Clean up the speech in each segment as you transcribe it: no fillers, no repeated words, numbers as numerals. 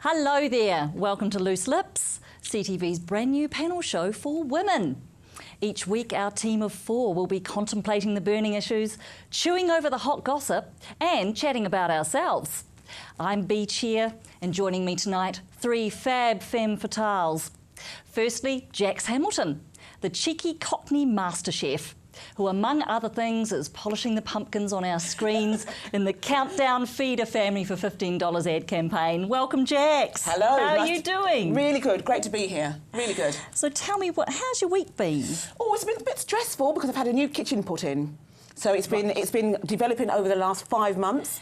Hello there, welcome to Loose Lips, CTV's brand new panel show for women. Each week our team of 4 will be contemplating the burning issues, chewing over the hot gossip and chatting about ourselves. I'm Beach here, and joining me tonight, 3 fab femme fatales. Firstly, Jax Hamilton, the cheeky Cockney master chef, who among other things is polishing the pumpkins on our screens in the Countdown Feed a Family for $15 ad campaign. Welcome, Jax. Hello. How are you doing? Really good. Great to be here. Really good. So tell me, how's your week been? Oh, it's been a bit stressful because I've had a new kitchen put in. So it's been developing over the last 5 months.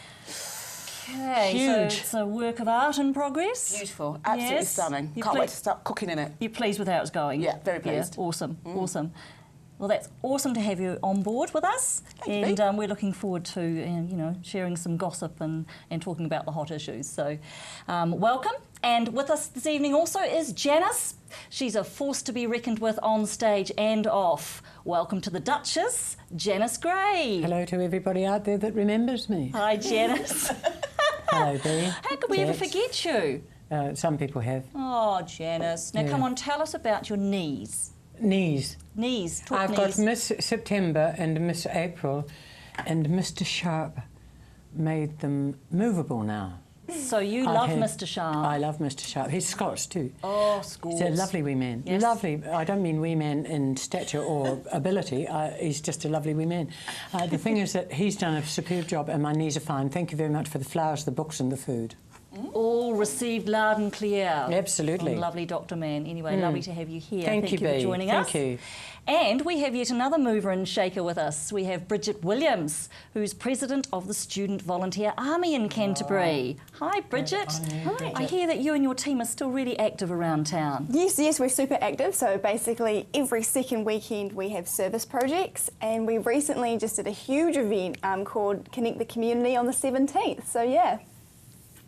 Okay, Huge. so it's a work of art in progress. Beautiful. Absolutely Yes. stunning. You Can't ple- wait to start cooking in it. You're pleased with how it's going? Yeah, very pleased. Yeah, awesome, awesome. Well, that's awesome to have you on board with us, Thank you, and we're looking forward to sharing some gossip and talking about the hot issues. So, welcome. And with us this evening also is Janice. She's a force to be reckoned with on stage and off. Welcome to the Duchess, Janice Gray. Hello to everybody out there that remembers me. Hi, Janice. Hello, Bea. How could we ever Jax. forget you? Some people have. Oh, Janice. Now, Yeah. come on, tell us about your knees. Knees. Knees, talk I've knees. got Miss September and Miss April, and Mr. Sharp made them movable now. So you I love had- Mr. Sharp. I love Mr. Sharp. He's Scots too. Oh, scores. He's a lovely wee man. Yes. Lovely. I don't mean wee man in stature or ability. He's just a lovely wee man. The thing is that he's done a superb job and my knees are fine. Thank you very much for the flowers, the books and the food. All received loud and clear. Absolutely. From lovely Dr. Mann. Anyway, lovely to have you here. Thank you, for Bea. joining Thank us. you. And we have yet another mover and shaker with us. We have Bridget Williams, who's president of the Student Volunteer Army in Canterbury. Hi, Bridget. Hi. I hear that you and your team are still really active around town. Yes, we're super active. So basically every second weekend we have service projects, and we recently just did a huge event called Connect the Community on the 17th. So yeah.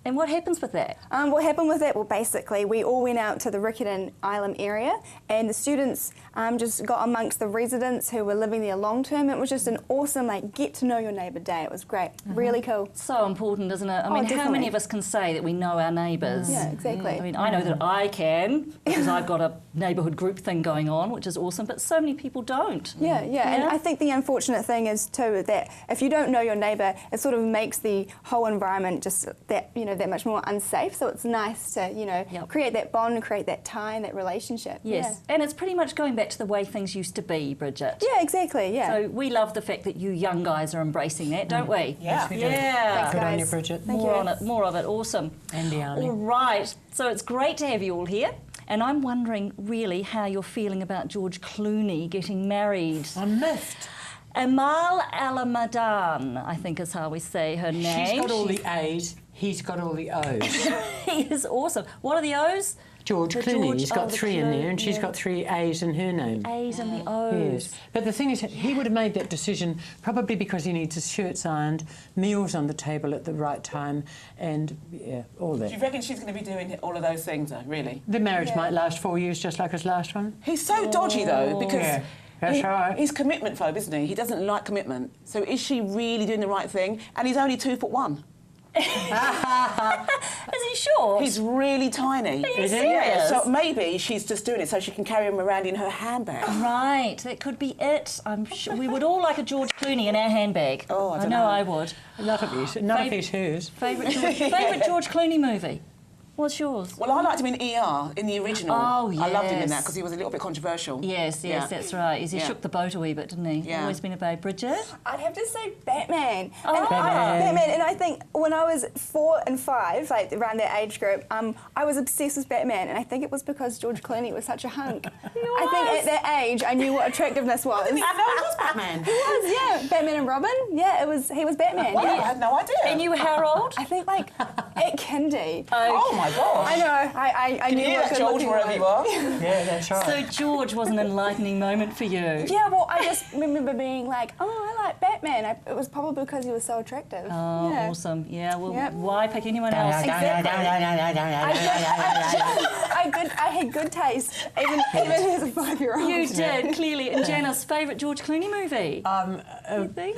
And what happens with that? What happened with that? Well, basically, we all went out to the Riccarton Island area, and the students just got amongst the residents who were living there long term. It was just an awesome, get to know your neighbour day. It was great. Really cool. So important, isn't it? I mean, how definitely. many of us can say that we know our neighbours? Yeah, exactly. I mean, I know that I can, because I've got a neighbourhood group thing going on, which is awesome, but so many people don't. Yeah, and I think the unfortunate thing is too that if you don't know your neighbour, it sort of makes the whole environment just that that much more unsafe. So it's nice to create that bond, create that tie, and that relationship. Yes, and it's pretty much going back to the way things used to be, Bridget. Yeah, exactly. Yeah. So we love the fact that you young guys are embracing that, don't we? Yeah. We do. Yeah. Good on you, guys. Bridget. Thank More you. on it, more of it. Awesome. And the army. All right. So it's great to have you all here. And I'm wondering really how you're feeling about George Clooney getting married. I'm miffed. Amal Al-Madan, I think is how we say her name. She's got all the A's, he's got all the O's. He is awesome. What are the O's? George The Clooney, George- he's got the 3 in there, and she's yeah. got 3 A's in her name. A's and the O's. Yes, but the thing is, he would have made that decision probably because he needs his shirts ironed, meals on the table at the right time, and all Do you that. reckon she's going to be doing all of those things, though, really? The marriage might last 4 years, just like his last one. He's so dodgy, though, because Yeah, that's right. he's commitment phobe, isn't he? He doesn't like commitment. So is she really doing the right thing? And he's only 2'1". Is he short? He's really tiny. Are you Is he? serious? So maybe she's just doing it so she can carry him around in her handbag. Right, that could be it. I'm sure we would all like a George Clooney in our handbag. Oh, I don't know know. I would. None of these hers. Favourite George Clooney movie? What's yours? Well, I liked him in ER, in the original. Oh, I loved him in that yes. because he was a little bit controversial. Yes, Yeah. that's right. He Yeah. shook the boat a wee bit, didn't he? Yeah. Always been a babe. Bridget? I'd have to say Batman. Oh. And Batman. Batman. And I think when I was 4 and 5, around that age group, I was obsessed with Batman, and I think it was because George Clooney was such a hunk. I think at that age I knew what attractiveness was. I know he was Batman. He was, yeah. Batman and Robin. Yeah, he was Batman. Wow, Yeah. I had no idea. And you were how old? I think at kindy. Oh my gosh. I know. I Can knew you hear what that, good George, looking wherever was. you are? Yeah, that's right. So George was an enlightening moment for you. Yeah, well, I just remember being like, oh, I like Batman. It was probably because he was so attractive. Oh, yeah. awesome. Yeah, well, Yep. why pick anyone else? I had good taste, even as a 5-year-old. You did, clearly. And Janice, favourite George Clooney movie?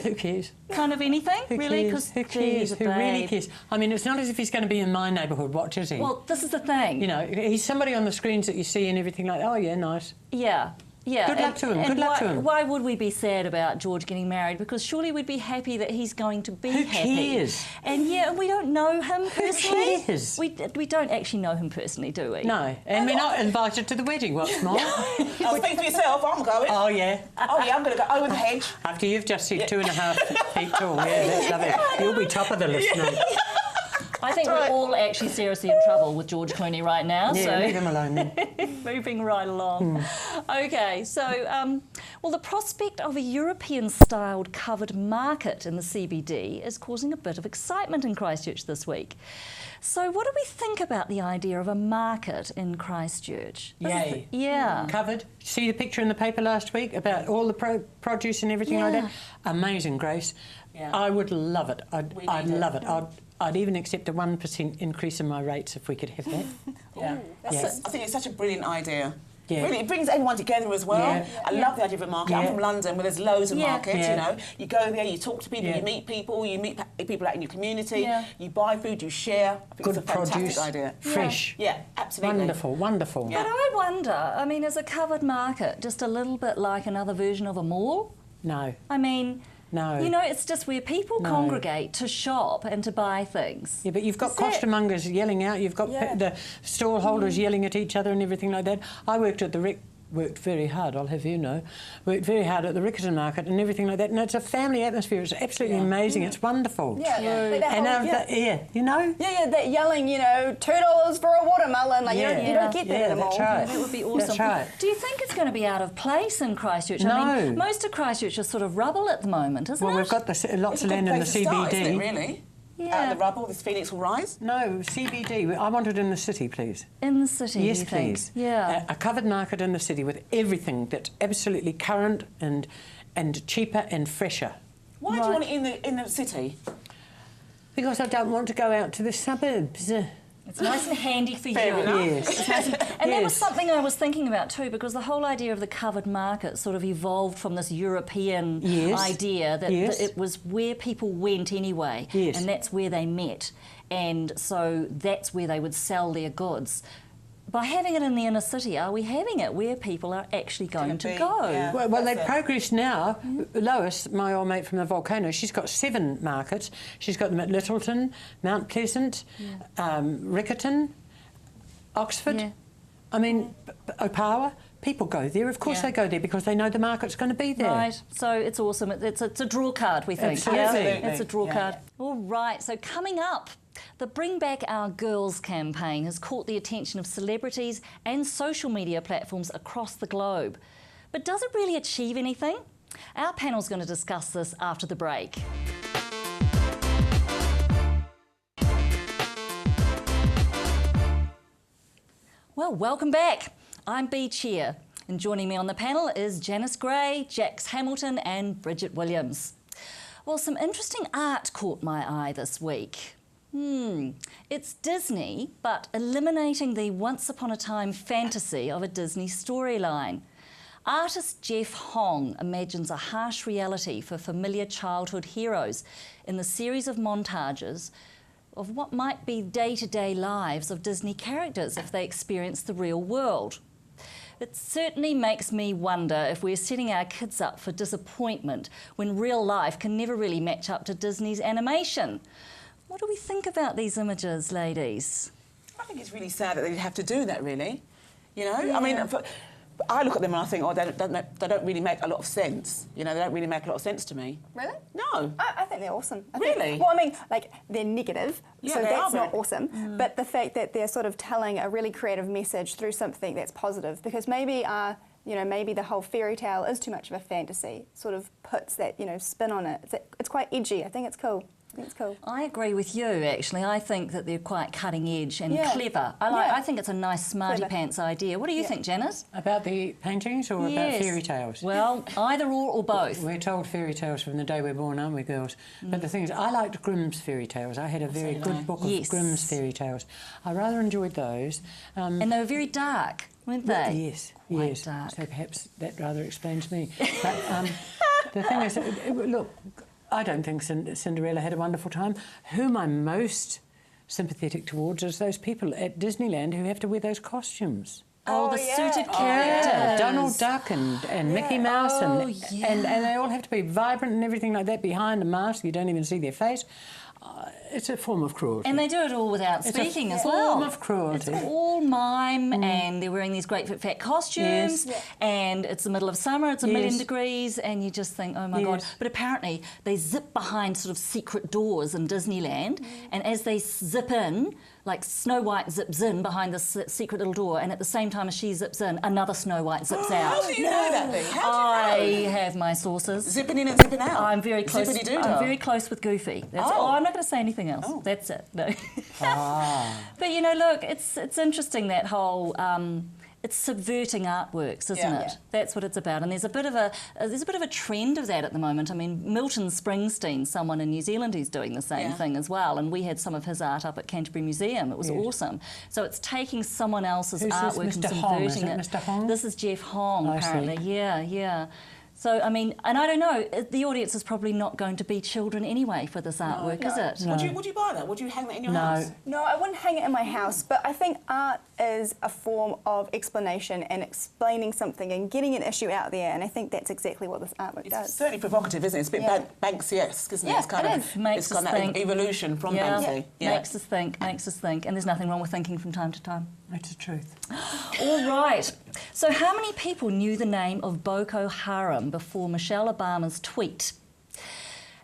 Who cares? Kind of anything, Who really? cares? 'Cause Who cares? he's a Who really babe. cares? I mean, it's not as if he's going to be in my neighbourhood watch, is he? Well, this is the thing. You know, he's somebody on the screens that you see and everything like that. Oh, yeah, nice. Yeah. Yeah. Good luck to him, and good luck why, to him. Why would we be sad about George getting married? Because surely we'd be happy that he's going to be Who happy. cares? And yeah, we don't know him personally. cares? We don't actually know him personally, do we? No, and we're not invited to the wedding, what's more. Oh, speak for yourself, I'm going. Oh, yeah. Oh, yeah, I'm going to go over the hedge. After you've just said 2.5 feet tall, yeah, that's lovely. You'll be top of the list, mate. I think we're all actually seriously in trouble with George Clooney right now. Yeah, so leave him alone then. moving right along. Okay, so, well, the prospect of a European-styled covered market in the CBD is causing a bit of excitement in Christchurch this week. So what do we think about the idea of a market in Christchurch? Yay. Yeah. Covered. See the picture in the paper last week about all the produce and everything like that? Amazing, Grace. Yeah. I would love it. I'd need love it. it. I'd even accept a 1% increase in my rates if we could have that. Yeah. I think it's such a brilliant idea. Yeah. Really, it brings everyone together as well. Yeah. I love the idea of a market. I'm Yeah. from London, where there's loads of Yeah. markets, Yeah. you know. You go there, you talk to people, Yeah. you meet people people out in your community, Yeah. you buy food, you share. I think Good it's a fantastic produce, idea. fresh. Yeah, absolutely. Wonderful, wonderful. Yeah. But I wonder, I mean, is a covered market just a little bit like another version of a mall? No. I mean, No. you know, it's just where people No. congregate to shop and to buy things. Yeah, but you've got Is that- costermongers yelling out, you've got the stall holders yelling at each other and everything like that. I worked at the worked very hard, I'll have you know, worked very hard at the Riccarton Market and everything like that, and it's a family atmosphere. It's absolutely amazing. It's wonderful. Yeah, like that And whole- you know. Yeah, that yelling, you know, $2 for a watermelon. Like you don't get that yeah, anymore. that's right. That would be awesome. That's right. Do you think it's going to be out of place in Christchurch? I mean, No. most of Christchurch is sort of rubble at the moment, isn't Well, it? we've got lots It's a of good land in the place to start, CBD. isn't it, really? Yeah. Out of the rubble, this Phoenix will rise. No, CBD. I want it in the city, please. In the city, Yes, you think? please. Yeah. A covered market in the city with everything that's absolutely current and cheaper and fresher. Why do you want it in the city? Because I don't want to go out to the suburbs. It's nice and handy for Fair you. enough. Yes. And that was Yes. something I was thinking about too, because the whole idea of the covered market sort of evolved from this European Yes. idea that, Yes. that it was where people went anyway, Yes. and that's where they met, and so that's where they would sell their goods. By having it in the inner city, are we having it where people are actually going to be, go? yeah. Well, That's they've it. progressed now. Lois, my old mate from the volcano, she's got 7 markets. She's got them at Littleton, Mount Pleasant, Riccarton, Oxford. Yeah. I mean, Opawa. People go there. Of course Yeah. they go there because they know the market's going to be there. Right, so it's awesome. It's a draw card, we think. Absolutely. Yeah? It's a draw Yeah. card. All right, so coming up, the Bring Back Our Girls campaign has caught the attention of celebrities and social media platforms across the globe. But does it really achieve anything? Our panel's going to discuss this after the break. Well, welcome back. I'm Bea Cheer, and joining me on the panel is Janice Gray, Jax Hamilton and Bridget Williams. Well, some interesting art caught my eye this week. It's Disney, but eliminating the once-upon-a-time fantasy of a Disney storyline. Artist Jeff Hong imagines a harsh reality for familiar childhood heroes in the series of montages of what might be day-to-day lives of Disney characters if they experience the real world. It certainly makes me wonder if we're setting our kids up for disappointment when real life can never really match up to Disney's animation. What do we think about these images, ladies? I think it's really sad that they'd have to do that, really. You know? I mean, I look at them and I think, they don't really make a lot of sense. You know, they don't really make a lot of sense to me. Really? No. I think they're awesome. Really? Well, I mean, like, they're negative, Yeah, so they that's are, not but- awesome. But the fact that they're sort of telling a really creative message through something that's positive, because maybe, maybe the whole fairy tale is too much of a fantasy, sort of puts that, spin on it. It's quite edgy. I think it's cool. It's cool. I agree with you, actually. I think that they're quite cutting edge and Yeah. clever. Yeah. I think it's a nice smarty Clever. pants idea. What do you Yeah. think, Janice? About the paintings or about fairy tales? Well, either or both. We're told fairy tales from the day we're born, aren't we, girls? But the thing is, I liked Grimm's fairy tales. I had a very good book of Yes. Grimm's fairy tales. I rather enjoyed those. And they were very dark, weren't they? Yes, Quite yes. dark. So perhaps that rather explains me. But the thing is, look, I don't think Cinderella had a wonderful time. Whom I'm most sympathetic towards is those people at Disneyland who have to wear those costumes. Oh, the yeah. suited Oh, characters. Donald Duck and Mickey Mouse and they all have to be vibrant and everything like that behind a mask. You don't even see their face. It's a form of cruelty. And they do it all without speaking as well. It's a form of cruelty. It's all mime, and they're wearing these great fat costumes, Yes. and it's the middle of summer, it's a million degrees, and you just think, oh my God. Yes. But apparently they zip behind sort of secret doors in Disneyland, and as they zip in, like Snow White zips in behind this secret little door, and at the same time as she zips in, another Snow White zips out. How do you know that thing? I How do you know? have my sources. Zipping in and zipping out. I'm very close. Zippity-doo-dah. I'm very close with Goofy. That's Oh. I'm not going to say anything else. Oh. That's it. No. But you know, look, it's interesting that whole. It's subverting artworks, isn't Yeah. it? Yeah. That's what it's about, and there's a bit of a trend of that at the moment. I mean, Milton Springsteen, someone in New Zealand who's doing the same Yeah. thing as well, and we had some of his art up at Canterbury Museum. It was awesome. So it's taking someone else's Who's this, artwork and Mr. Hong? Is subverting it it. Mr. Hong? This is Jeff Hong, I see. apparently. Yeah. So, I mean, and I don't know, the audience is probably not going to be children anyway for this artwork, is it? Would you buy that? Would you hang that in your No. house? No, I wouldn't hang it in my house, but I think art is a form of explanation and explaining something and getting an issue out there, and I think that's exactly what this artwork It's does. certainly provocative, isn't it? It's a bit Yeah. Banksy-esque, isn't it? Yeah, It's kind it of is. Makes it's kind us of think. evolution from Yeah. Banksy. Makes us think, and there's nothing wrong with thinking from time to time. That's the truth. All right. So how many people knew the name of Boko Haram before Michelle Obama's tweet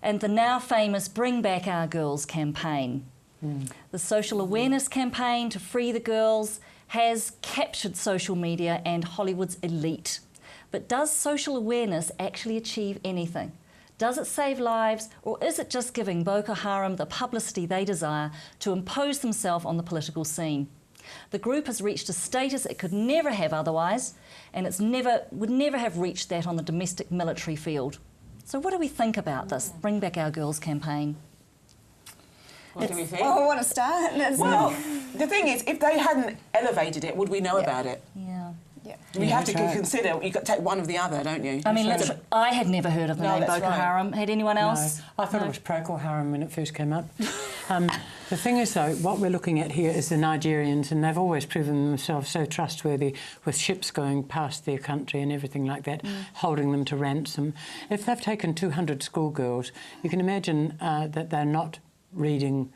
and the now famous Bring Back Our Girls campaign? The social awareness campaign to free the girls has captured social media and Hollywood's elite. But does social awareness actually achieve anything? Does it save lives, or is it just giving Boko Haram the publicity they desire to impose themselves on the political scene? The group has reached a status it could never have otherwise, and would never have reached that on the domestic military field. So what do we think about this Bring Back Our Girls campaign? What do we think? Oh, I want to start. Well, the thing is, if they hadn't elevated it, would we know about it? Yeah. We have to that's right. consider, you've got to take one of the other, don't you? I mean, That's I had never heard of the No, name that's Boko right. Haram. Had anyone else? No, I thought it was Procol Harum when it first came up. The thing is, though, what we're looking at here is the Nigerians, and they've always proven themselves so trustworthy with ships going past their country and everything like that, holding them to ransom. If they've taken 200 schoolgirls, you can imagine that they're not reading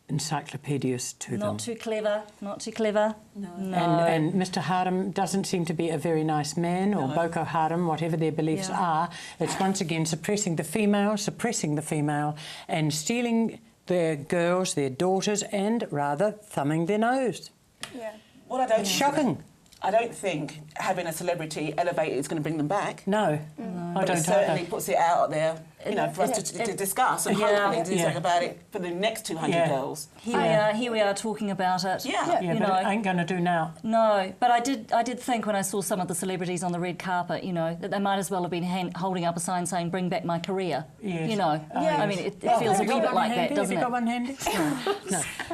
encyclopedias to them. Not too clever. No. And Mr. Haram doesn't seem to be a very nice man, or Boko Haram, whatever their beliefs are. It's once again suppressing the female, and stealing their girls, their daughters, and rather thumbing their nose. Yeah. Well, I don't It's shocking. I don't think having a celebrity elevate it is going to bring them back. No, I But don't it certainly either. puts it out there, you know, for us to discuss and hopefully do something about it for the next 200 girls. Here we are talking about it. Yeah. Yeah, you but know. it ain't going to do now. No, but I did think when I saw some of the celebrities on the red carpet, you know, that they might as well have been holding up a sign saying "Bring back my career." Yes. You know, Yeah. I mean, it feels a Have wee you got bit one like that, handy? doesn't Have you got it? one handy?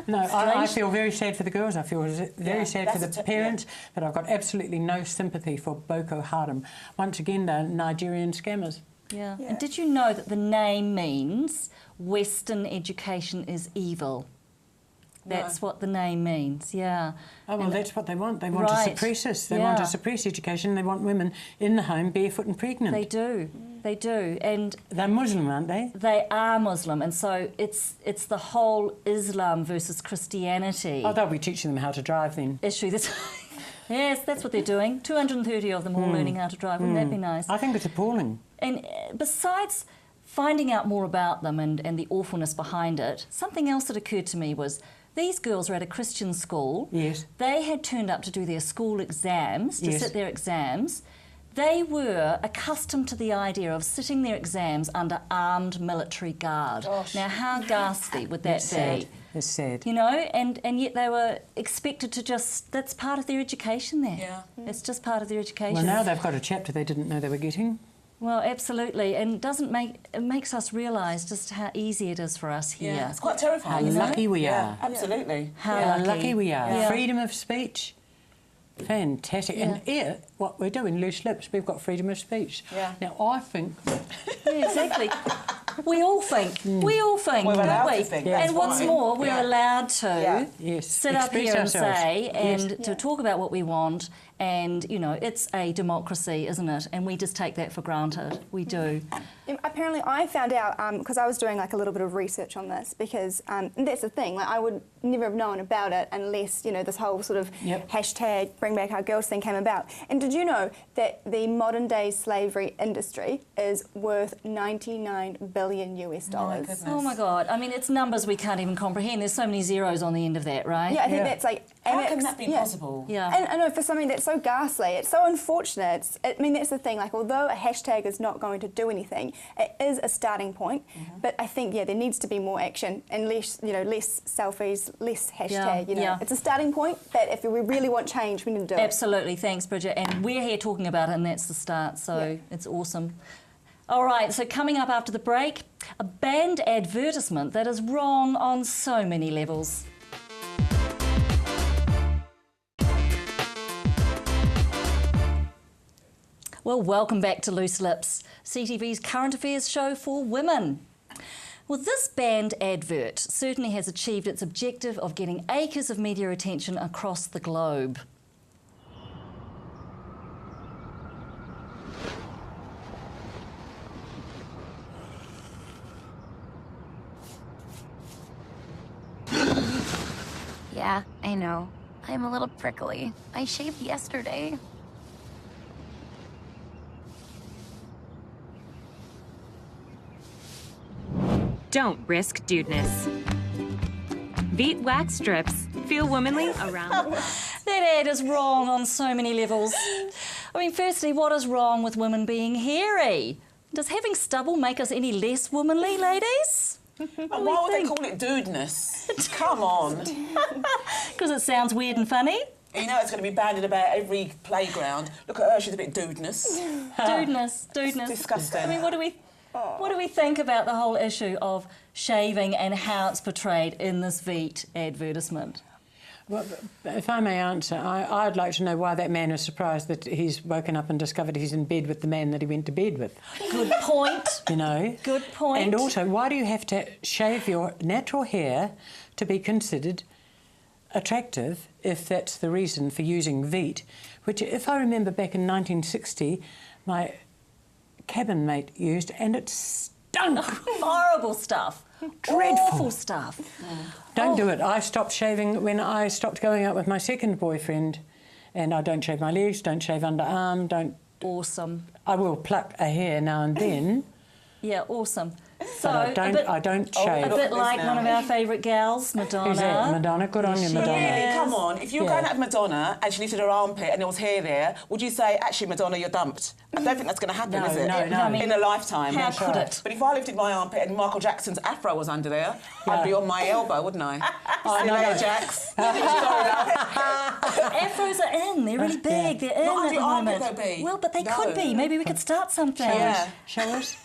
No. I feel very sad for the girls. I feel very sad for that's the parents, but I've got absolutely no sympathy for Boko Haram. Once again, they're Nigerian scammers. Yeah. And did you know that the name means Western education is evil? That's what the name means, yeah. Oh, well, that's what they want. They want to Right. suppress us. They want Yeah. to suppress education. They want women in the home barefoot and pregnant. They do. They do. And They're Muslim, aren't they? they are Muslim, and so it's the whole Islam versus Christianity Oh, they'll be teaching them how to drive then. issue. Yes, that's what they're doing. 230 of them all learning how to drive. Wouldn't that be nice? I think it's appalling. And besides finding out more about them and the awfulness behind it, something else that occurred to me was these girls are at a Christian school. Yes. They had turned up to do their school exams, to Yes. sit their exams. They were accustomed to the idea of sitting their exams under armed military guard. Gosh. Now, how ghastly would that It's be? sad. It's sad. You know, and yet they were expected to that's part of their education there. Yeah. It's just part of their education. Well, now they've got a chapter they didn't know they were getting. Well, absolutely, and it makes us realise just how easy it is for us here. Yeah, it's quite terrifying. How isn't it? lucky we Yeah, are. absolutely. How How lucky. lucky we are. Yeah. Freedom of speech. Fantastic. And here, what we're doing, Loose Lips, we've got freedom of speech. Yeah. Now, I think Yeah, exactly. We all think. We all think, We're allowed don't we? to think, And that's what's right. more, we're Yeah. allowed to Yeah. Yes, sit up express here and ourselves. say and Yes. to talk about what we want. And, you know, it's a democracy, isn't it? And we just take that for granted. We do. Apparently, I found out because I was doing like a little bit of research on this because that's the thing. Like, I would never have known about it unless this whole sort of Yep. hashtag Bring Back Our Girls thing came about. And did you know that the modern day slavery industry is worth $99 billion US dollars? goodness. Oh my God. I mean, it's numbers we can't even comprehend. There's so many zeros on the end of that, right? Yeah, I think Yeah. that's like. How Amex, can that be possible? Yeah. And I know for something that's so ghastly, it's so unfortunate. I mean, that's the thing. Like, although a hashtag is not going to do anything, it is a starting point. But I think, there needs to be more action and less, less selfies, less hashtag. Yeah. It's a starting point. But if we really want change, we need to do it. Absolutely. Thanks, Bridget. And we're here talking about it, and that's the start. So it's awesome. All right, so coming up after the break, a banned advertisement that is wrong on so many levels. Well, welcome back to Loose Lips, CTV's current affairs show for women. Well, this banned advert certainly has achieved its objective of getting acres of media attention across the globe. Yeah, I know. I'm a little prickly. I shaved yesterday. Don't risk dudeness. Veet wax strips. Feel womanly around. That ad is wrong on so many levels. I mean, firstly, what is wrong with women being hairy? Does having stubble make us any less womanly, ladies? And why would they call it dudeness? Come on. Because it sounds weird and funny? You know it's going to be bandied about every playground. Look at her, she's a bit dudeness. Dudeness. Disgusting. I mean, what do we think about the whole issue of shaving and how it's portrayed in this Veet advertisement? Well, if I may answer, I'd like to know why that man is surprised that he's woken up and discovered he's in bed with the man that he went to bed with. Good point. You know? Good point. And also, why do you have to shave your natural hair to be considered attractive if that's the reason for using Veet? Which, if I remember back in 1960, my cabin mate used, and it stunk. Horrible stuff. Dreadful. Awful stuff. Don't do it. I stopped shaving when I stopped going out with my second boyfriend, and I don't shave my legs, don't shave underarm, don't... Awesome. I will pluck a hair now and then, Yeah, awesome. So, but I don't shave. a bit this like now. one of our favourite gals, Madonna. Who's that? Madonna? Good on you, She Madonna. is. Come on, if you were Yeah. going out with Madonna and she lifted her armpit and there was hair there, would you say, actually, Madonna, you're dumped? I don't think that's going to happen, No, is it? no, no. I mean, In a lifetime. how could it? But if I lifted my armpit and Michael Jackson's afro was under there, I'd be on my elbow, wouldn't I? See you no, later, no. Jax. Afros are in. They're really big. They're in Not at on the the armpit, moment. they'll be. Well, but they No. could be. Maybe we could start something. Yeah. Show us.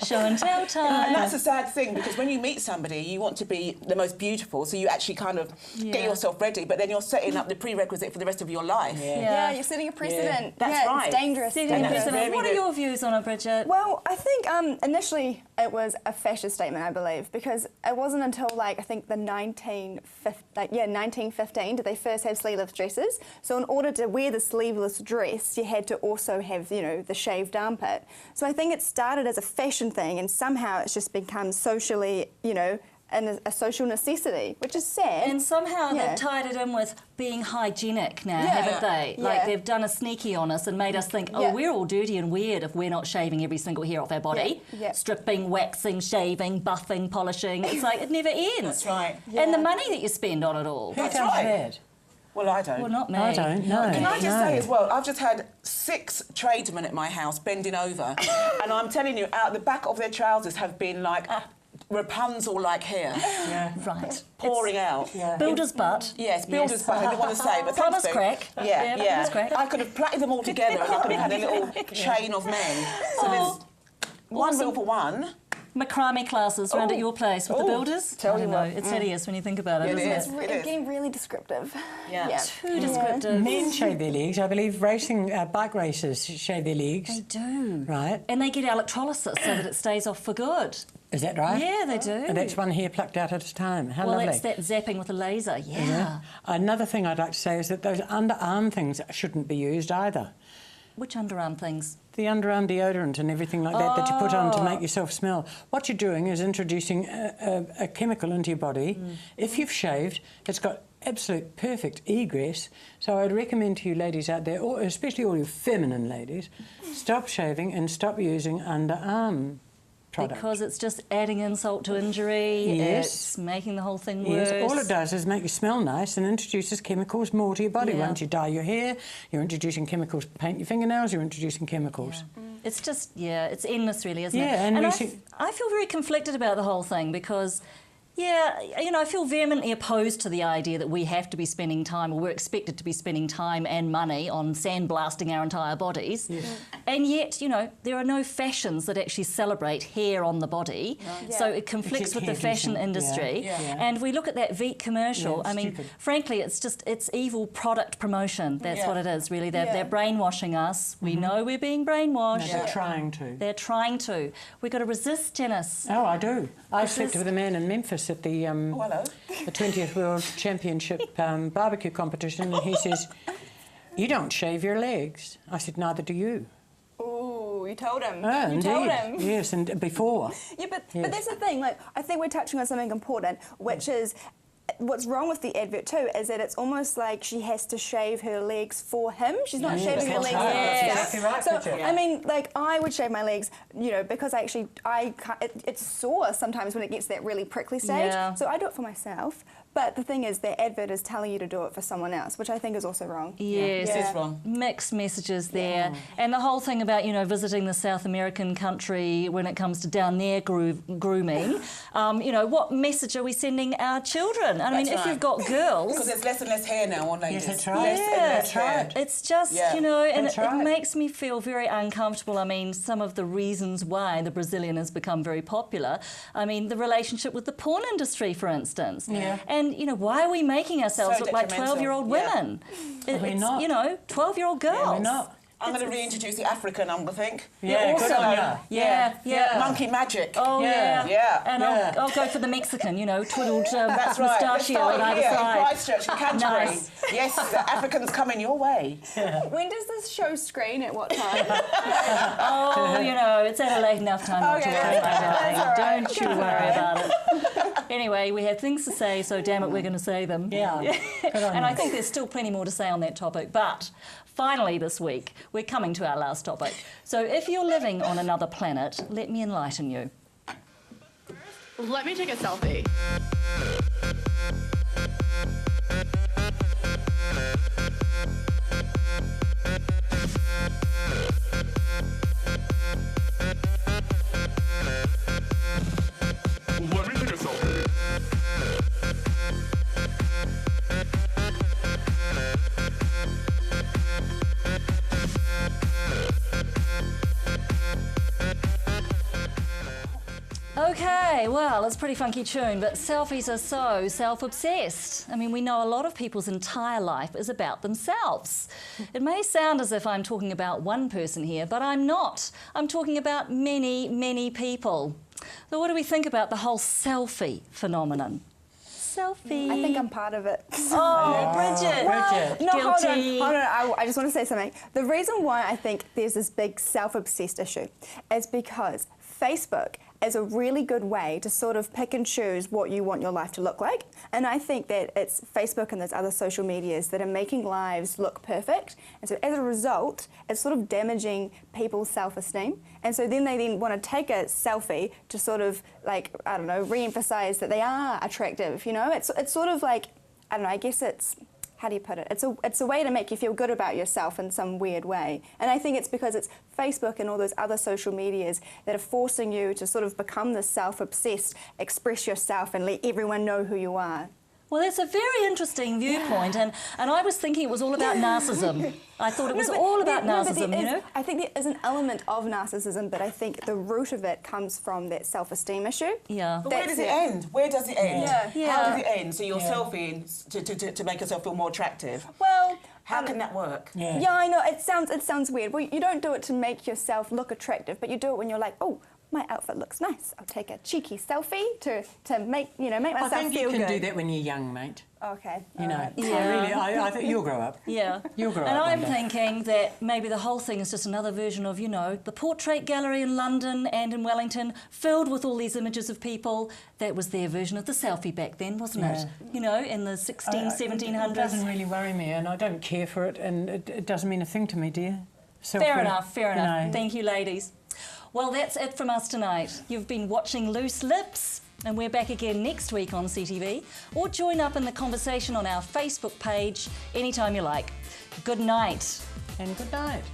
Show and tell And time. that's a sad thing because when you meet somebody, you want to be the most beautiful, so you actually kind of get Yeah. yourself ready, but then you're setting up the prerequisite for the rest of your life. Yeah, you're setting a precedent. That's yeah, right. It's dangerous. Setting And a that's precedent. very, What are very- your views on it, Bridget? Well, I think initially it was a fascist statement, I believe, because it wasn't until I think the 1915 did they first have sleeveless dresses. So in order to wear the sleeveless dress, you had to also have, the shaved armpit. So I think it started as a fashion thing, and somehow it's just become socially, and a social necessity, which is sad. And somehow Yeah. they've tied it in with being hygienic now, Yeah. haven't they? Like Yeah. they've done a sneaky on us and made us think, oh, Yeah. we're all dirty and weird if we're not shaving every single hair off our body. Yeah. Yeah. Stripping, waxing, shaving, buffing, polishing. It's like it never ends. That's right. And the money that you spend on it all. Who That's does right. that? Well, I don't. Well, not me. I don't know. Can I just No. say as well, I've just had 6 tradesmen at my house bending over, and I'm telling you, out the back of their trousers have been like Rapunzel-like hair Yeah. Right. pouring out. Yeah. Builder's butt. Yes, builder's butt. I didn't want to say, but Plumber's thanks, crack. Sue. Yeah, Yeah, plumber's crack. I could have plaited them all together, and I could have had a little chain of men. So there's one Awesome. rule for one, macrame classes around at your place with the Oh, builders. tell I don't you know. what. It's hideous when you think about it, It isn't is. it? It is. Again, really descriptive. Yeah. Too descriptive. Men shave their legs. I believe bike racers shave their legs. They do. Right. And they get electrolysis so that it stays off for good. Is that right? Yeah, they do. And that's one hair plucked out at a time. How Well, lovely. that's that zapping with a laser. Yeah. Another thing I'd like to say is that those underarm things shouldn't be used either. Which underarm things? The underarm deodorant and everything like that that you put on to make yourself smell. What you're doing is introducing a chemical into your body. If you've shaved, it's got absolute perfect egress. So I'd recommend to you ladies out there, or especially all you feminine ladies, stop shaving and stop using underarm product. Because it's just adding insult to injury. Yes. It's making the whole thing worse. Yes, all it does is make you smell nice and introduces chemicals more to your body. Yeah. Once you dye your hair, you're introducing chemicals to paint your fingernails, you're introducing chemicals. It's just, it's endless really, isn't it? Yeah, and we I feel very conflicted about the whole thing because, I feel vehemently opposed to the idea that we have to be spending time, or we're expected to be spending time and money on sandblasting our entire bodies. Yes. And yet, there are no fashions that actually celebrate hair on the body. Right. So it conflicts with the fashion industry. Yeah. And we look at that Veet commercial, frankly, it's evil product promotion. That's what it is, really. They're brainwashing us. We know we're being brainwashed. No, they're trying to. They're trying to. We've got to resist, Janice. Oh, I do. I slept with a man in Memphis at the 20th World Championship barbecue competition, and he says, "You don't shave your legs." I said, "Neither do you." Oh, you told him. Oh, you indeed. told him. Yes, and before. Yeah, but that's the thing. Like, I think we're touching on something important, which is what's wrong with the advert too is that it's almost like she has to shave her legs for him. She's not shaving her legs for That's herself. exactly right, So I mean, like I would shave my legs, because it's sore sometimes when it gets that really prickly stage. Yeah. So I do it for myself. But the thing is, the advert is telling you to do it for someone else, which I think is also wrong. Yes, It is wrong. Mixed messages there. And the whole thing about, visiting the South American country when it comes to down there grooming, what message are we sending our children? I mean, if you've got girls... Because there's less and less hair now on ladies. Yes, that's right. Less and less hair. It's just, and That's it right. makes me feel very uncomfortable. I mean, some of the reasons why the Brazilian has become very popular. I mean, the relationship with the porn industry, for instance. Yeah. And, why are we making ourselves So look like detrimental. 12-year-old women? We're not. 12-year-old girls. Yeah, we're not. I'm going to reintroduce the African, I think. Yeah, good awesome. on ya. Yeah. Monkey magic. Oh, yeah. Yeah. And I'll go for the Mexican, twiddled That's right. Let's mustachio start on either here in side. Christchurch and Canterbury. Nice. Yes, the African's coming your way. When does this show screen? At what time? It's at a late enough time not to worry about it. Don't you worry about it. Anyway, we have things to say, so damn it, we're going to say them. Yeah. Good on And you. I think there's still plenty more to say on that topic, but finally this week, we're coming to our last topic. So if you're living on another planet, let me enlighten you. Let me take a selfie. Let me take a selfie. Okay, well, it's a pretty funky tune, but selfies are so self-obsessed. I mean, we know a lot of people's entire life is about themselves. It may sound as if I'm talking about one person here, but I'm not. I'm talking about many, many people. So what do we think about the whole selfie phenomenon? Selfie. I think I'm part of it. Oh, Bridget. Bridget. No, Guilty. hold on. I just want to say something. The reason why I think there's this big self-obsessed issue is because Facebook is a really good way to sort of pick and choose what you want your life to look like. And I think that it's Facebook and those other social medias that are making lives look perfect. And so as a result, it's sort of damaging people's self-esteem. And so then they want to take a selfie to sort of re-emphasize that they are attractive, It's sort of like, I guess it's, how do you put it? It's a way to make you feel good about yourself in some weird way. And I think it's because it's Facebook and all those other social medias that are forcing you to sort of become this self-obsessed, express yourself and let everyone know who you are. Well, that's a very interesting viewpoint, and I was thinking it was all about narcissism. I thought it was all about narcissism, you know? I think there is an element of narcissism, but I think the root of it comes from that self-esteem issue. Yeah. But where does it end? Where does it end? Yeah. How does it end? So you're selfieing to make yourself feel more attractive. Well, How can that work? yeah, I know, it sounds weird. Well, you don't do it to make yourself look attractive, but you do it when you're like, oh, my outfit looks nice. I'll take a cheeky selfie to make myself I think feel you can good. do that when you're young, mate. Okay. You know, Yeah. I think you'll grow up. Yeah. You'll grow and up I'm one day. thinking that maybe the whole thing is just another version of, the Portrait Gallery in London and in Wellington, filled with all these images of people. That was their version of the selfie back then, wasn't it? In the 1700s. It doesn't really worry me, and I don't care for it, and it doesn't mean a thing to me, dear. Fair enough. you know. Thank you, ladies. Well, that's it from us tonight. You've been watching Loose Lips, and we're back again next week on CTV. Or join up in the conversation on our Facebook page anytime you like. Good night. And good night.